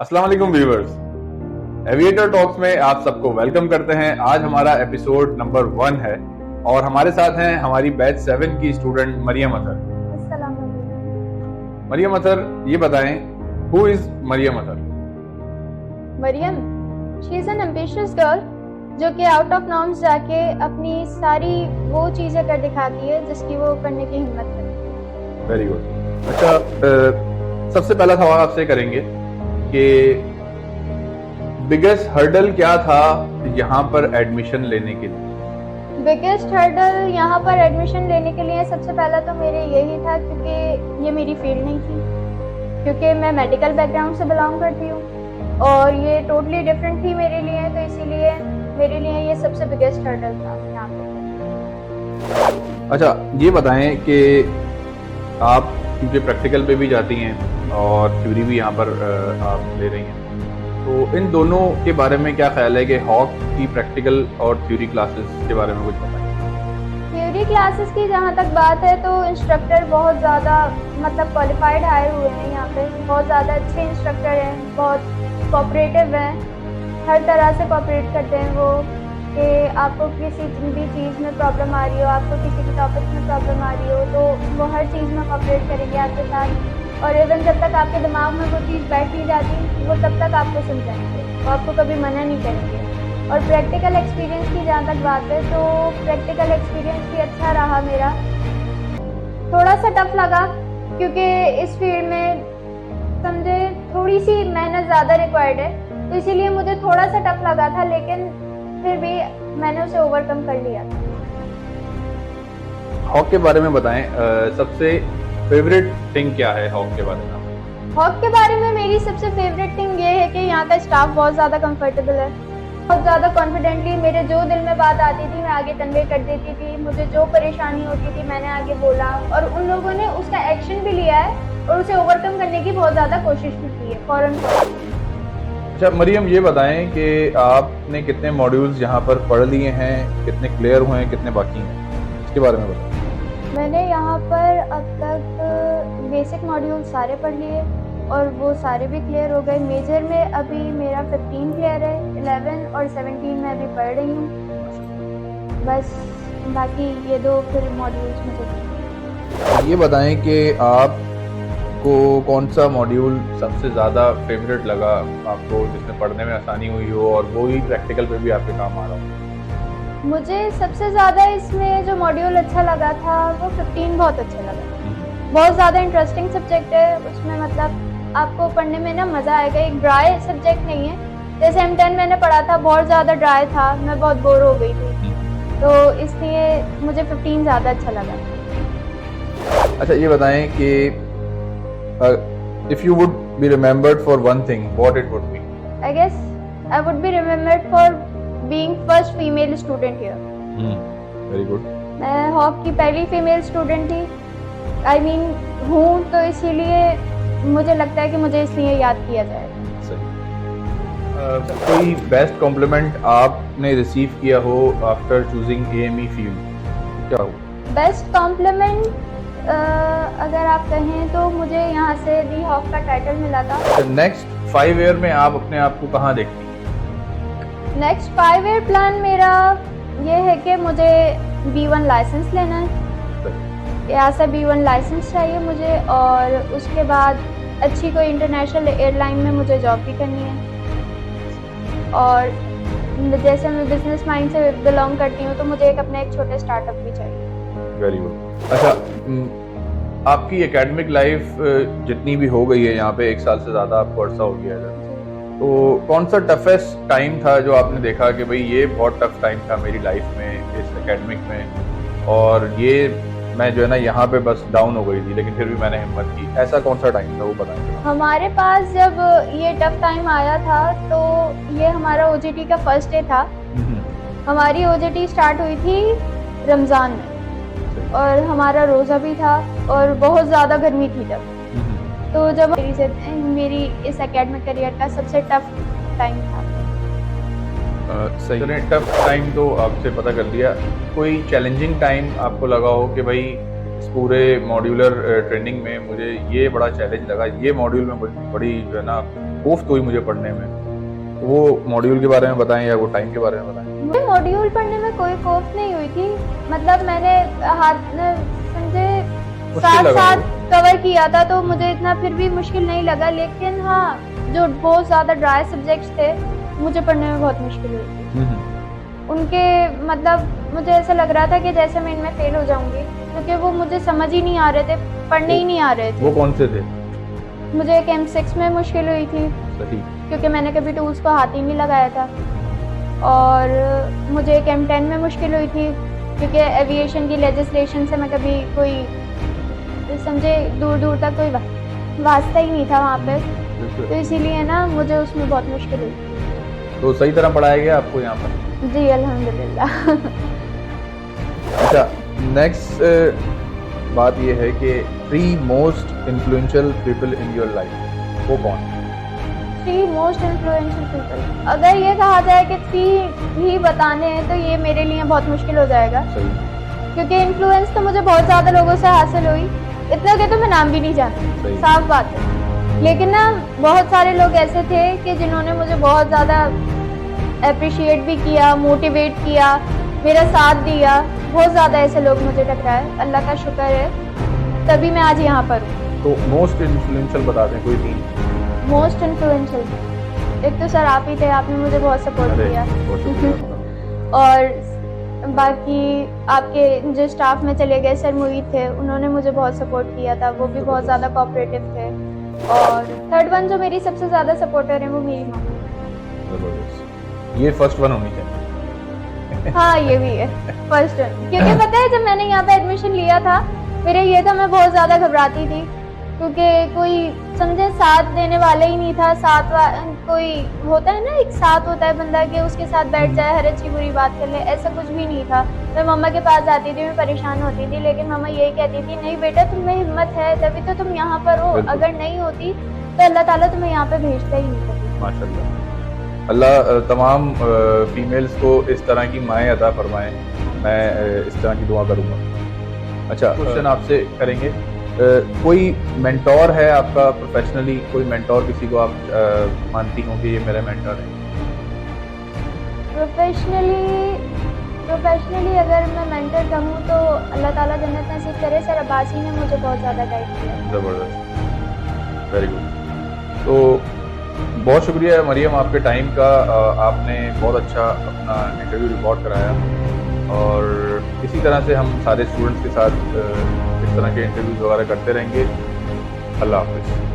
अस्सलाम वालेकुम viewers, aviator talks में आप सबको वेलकम करते हैं। आज हमारा एपिसोड नंबर 1 है और हमारे साथ हैं हमारी बैच 7 की स्टूडेंट मरियम अतर। अस्सलाम वालेकुम। मरियम अतर, ये बताएं, who is Maryam Atar? Maryam, she is an ambitious girl जो कि आउट ऑफ नॉर्म्स जाके अपनी सारी वो चीजें कर दिखाती है जिसकी वो करने की हिम्मत करती है। Very good. अच्छा, सबसे पहला सवाल आपसे करेंगे कि बिगेस्ट हर्डल क्या था यहाँ पर एडमिशन लेने के लिए? बिगेस्ट हर्डल यहाँ पर एडमिशन लेने के लिए सबसे पहला तो मेरे यही था क्योंकि ये मेरी फील्ड नहीं थी, क्योंकि मैं मेडिकल बैकग्राउंड से बिलोंग करती हूँ और ये टोटली डिफरेंट थी मेरे लिए, तो इसीलिए मेरे लिए ये सबसे बिगेस्ट हर्डल था यहाँ पे। अच्छा, ये बताएं कि आप क्योंकि प्रैक्टिकल पे भी जाती हैं और थ्योरी भी यहाँ पर आप ले रही हैं, तो इन दोनों के बारे में क्या ख्याल है कि हॉक की प्रैक्टिकल और थ्योरी क्लासेस के बारे में कुछ बताएं। थ्योरी क्लासेस की जहाँ तक बात है तो इंस्ट्रक्टर बहुत ज़्यादा मतलब क्वालिफाइड हायर हुए हैं यहाँ पे, बहुत ज़्यादा अच्छे इंस्ट्रक्टर हैं, बहुत कोऑपरेटिव हैं, हर तरह से कोऑपरेट करते हैं वो कि आपको किसी भी चीज़ में प्रॉब्लम आ रही हो, आपको किसी भी टॉपिक में प्रॉब्लम आ रही हो तो वो हर चीज़ में कोऑपरेट करेंगे आपके साथ, और इवन जब तक आपके दिमाग में वो चीज़ बैठ नहीं जाती वो तब तक आपको समझाएंगे, वो आपको कभी मना नहीं करेंगे। और प्रैक्टिकल एक्सपीरियंस की जहाँ तक बात है तो प्रैक्टिकल एक्सपीरियंस भी अच्छा रहा मेरा। थोड़ा सा टफ लगा क्योंकि इस फील्ड में समझे थोड़ी सी मेहनत ज़्यादा रिक्वायर्ड है, तो इसीलिए मुझे थोड़ा सा टफ लगा था, लेकिन फिर भी मैंने उसे ओवरकम कर लिया था। हॉक के बारे में बताएं, सबसे फेवरेट थिंग क्या है हॉक के बारे में? हॉक के बारे में मेरी सबसे फेवरेट थिंग ये है कि यहाँ का स्टाफ बहुत ज़्यादा कंफर्टेबल है, बहुत ज़्यादा कॉन्फिडेंटली मेरे जो दिल में बात आती थी मैं आगे कन्वे कर देती थी, मुझे जो परेशानी होती थी मैंने आगे बोला और उन लोगों ने उसका एक्शन भी लिया है और उसे ओवरकम करने की बहुत ज़्यादा कोशिश भी की है फौरन। अच्छा मरियम, ये बताएं कि आपने कितने मॉड्यूल्स यहाँ पर पढ़ लिए हैं, कितने क्लियर हुए हैं, कितने बाकी हैं, इसके बारे में बताएं। मैंने यहाँ पर अब तक बेसिक मॉड्यूल सारे पढ़ लिए और वो सारे भी क्लियर हो गए। मेजर में अभी मेरा 15 क्लियर है, 11 और 17 में अभी पढ़ रही हूँ, बस बाकी ये दो फिर मॉड्यूल्स मुझे। ये बताएं कि आपको कौन सा मॉड्यूल सबसे ज़्यादा फेवरेट लगा आपको, जिसमें पढ़ने में आसानी हुई हो और वो ही प्रैक्टिकल पे भी आपके काम आ रहा हो? मुझे सबसे ज़्यादा इसमें जो मॉड्यूल अच्छा लगा था वो 15 बहुत अच्छा लगा। बहुत ज़्यादा इंटरेस्टिंग सब्जेक्ट है, उसमें मतलब आपको पढ़ने में ना मज़ा आएगा। एक ड्राई सब्जेक्ट नहीं है, जैसे M10 मैंने पढ़ा था बहुत ज़्यादा ड्राई था, मैं बहुत बोर हो गई थी, तो इसलिए मुझे 15 ज़्यादा अच्छा लगा। अच्छा, ये बताएं कि if you would be remembered for one thing, what it would be? I guess I would be remembered for being first female student here. Very good. मैं हॉक की पहली फीमेल स्टूडेंट थी, I mean हूँ, तो इसीलिए मुझे लगता है कि मुझे इसलिए याद किया जाएगा। सही। कोई बेस्ट कॉम्प्लीमेंट आपने रिसीव किया हो आफ्टर चूजिंग AME फील्ड, क्या हो? बेस्ट कॉम्प्लीमेंट अगर आप कहें तो मुझे यहाँ से दी हॉक का टाइटल मिला था। नेक्स्ट 5 ईयर में आप अपने आप को कहाँ देखती हैं? नेक्स्ट 5 ईयर प्लान मेरा ये है कि मुझे B1 लाइसेंस लेना है, यहाँ से B1 लाइसेंस चाहिए मुझे, और उसके बाद अच्छी कोई इंटरनेशनल एयरलाइन में मुझे जॉब भी करनी है, और जैसे मैं बिजनेस माइंड से बिलोंग करती हूँ तो मुझे अपने एक छोटे स्टार्टअप भी चाहिए। Very good. अच्छा, आपकी एकेडमिक लाइफ जितनी भी हो गई है यहाँ पे, 1 साल से ज़्यादा आपको अर्सा हो गया है, तो कौन सा टफेस्ट टाइम था जो आपने देखा कि भाई ये बहुत टफ टाइम था मेरी लाइफ में इस एकेडमिक में, और ये मैं जो है ना यहाँ पे बस डाउन हो गई थी लेकिन फिर भी मैंने हिम्मत की, ऐसा कौन सा टाइम था वो बताएं? हमारे पास जब ये टफ टाइम आया था तो ये हमारा OJT का फर्स्ट डे था। हमारी OJT स्टार्ट हुई थी रमज़ान में और हमारा रोज़ा भी था और बहुत ज़्यादा गर्मी थी तब, तो जब मेरी इस एकेडमिक करियर का सबसे टफ टाइम था। सही। टफ टाइम तो आपसे पता कर लिया, कोई चैलेंजिंग टाइम आपको लगा हो कि भाई इस पूरे मॉड्यूलर ट्रेनिंग में मुझे ये बड़ा चैलेंज लगा, ये मॉड्यूल में बड़ी जो है ना कोफ्त हुई मुझे पढ़ने में, वो मॉड्यूल के बारे में बताएं या वो टाइम के बारे में बताएं। मुझे मॉड्यूल पढ़ने में कोई कोफ नहीं हुई थी, मतलब मैंने हाथ समझे साथ लगा साथ कवर किया था तो मुझे इतना फिर भी मुश्किल नहीं लगा, लेकिन हाँ जो बहुत ज़्यादा ड्राई सब्जेक्ट्स थे मुझे पढ़ने में बहुत मुश्किल हुई थी। उनके मतलब मुझे ऐसा लग रहा था कि जैसे मैं इनमें फेल हो जाऊंगी, क्योंकि वो मुझे समझ ही नहीं आ रहे थे, पढ़ने ही नहीं आ रहे थे। वो कौन से थे? मुझे एक M6 में मुश्किल हुई थी, सही, क्योंकि मैंने कभी टूल्स को हाथ ही नहीं लगाया था, और मुझे एक M10 में मुश्किल हुई थी, क्योंकि एविएशन की लेजिस्लेशन से मैं कभी कोई समझे दूर दूर तक कोई वास्ता ही नहीं था वहाँ पे, तो इसीलिए ना मुझे उसमें बहुत मुश्किल हुई। तो सही तरह पढ़ाया गया आपको यहाँ पर? जी अल्हम्दुलिल्लाह। अच्छा, नेक्स्ट बात ये है कि 3 most influential people in your life, वो कौन? 3 मोस्ट इन्फ्लुएंशियल पीपल, अगर ये कहा जाए कि 3 ही बताने हैं तो ये मेरे लिए बहुत मुश्किल हो जाएगा। सही, क्योंकि इन्फ्लुएंस तो मुझे बहुत ज़्यादा लोगों से हासिल हुई, इतना के तो मैं नाम भी नहीं जानती, साफ बात है। लेकिन ना बहुत सारे लोग ऐसे थे कि जिन्होंने मुझे बहुत ज़्यादा अप्रिशिएट भी किया, मोटिवेट किया, मेरा साथ दिया। बहुत ज़्यादा ऐसे लोग मुझे टकराए, अल्लाह का शुक्र है, तभी मैं आज यहाँ पर हूँ। तो मोस्ट इन्फ्लुएंशियल बता दें कोई 3। मोस्ट इन्फ्लुएंशियल, एक तो सर आप ही थे, आपने मुझे बहुत सपोर्ट किया। और बाकी आपके जो स्टाफ में चले गए सर मुईद थे, उन्होंने मुझे बहुत सपोर्ट किया था, वो भी बहुत ज़्यादा कोऑपरेटिव थे। और थर्ड वन जो मेरी सबसे ज़्यादा सपोर्टर है वो मेरी माँ। ये फर्स्ट वन होनी चाहिए। हाँ ये भी है फर्स्ट वन, क्योंकि पता है जब मैंने यहाँ पे एडमिशन लिया था, मेरा ये था मैं बहुत ज़्यादा घबराती थी, क्योंकि कोई समझे साथ देने वाला ही नहीं था। कोई होता है ना, एक साथ होता है बंदा कि उसके साथ बैठ जाए, हर अच्छी बुरी बात कर ले, ऐसा कुछ भी नहीं था। मैं मम्मा के पास जाती थी, मैं परेशान होती थी, लेकिन मम्मा यही कहती थी, नहीं बेटा तुम्हें हिम्मत है तभी तो तुम यहाँ पर हो, अगर नहीं होती तो अल्लाह ताला तुम्हें यहाँ पे भेजता ही नहीं था। माशाल्लाह, अल्लाह तमाम फीमेल्स को इस तरह की माएँ अता फरमाएं, मैं इस तरह की दुआ करूँगा। अच्छा, क्वेश्चन आपसे करेंगे, कोई मेंटोर है आपका प्रोफेशनली, कोई मेंटोर किसी को आप मानती हो कि ये मेरा मेंटोर है? प्रोफेशनली अगर मैं मेंटर कहूँ तो अल्लाह ताला जन्नत नसीब करे, सर अब्बासी ने मुझे बहुत ज़्यादा गाइड किया। ज़बरदस्त, वेरी गुड। तो बहुत शुक्रिया मरियम आपके टाइम का, आपने बहुत अच्छा अपना इंटरव्यू रिकॉर्ड कराया, और इसी तरह से हम सारे स्टूडेंट्स के साथ इस तरह के इंटरव्यूज़ वगैरह करते रहेंगे। अल्लाह हाफ़िज़।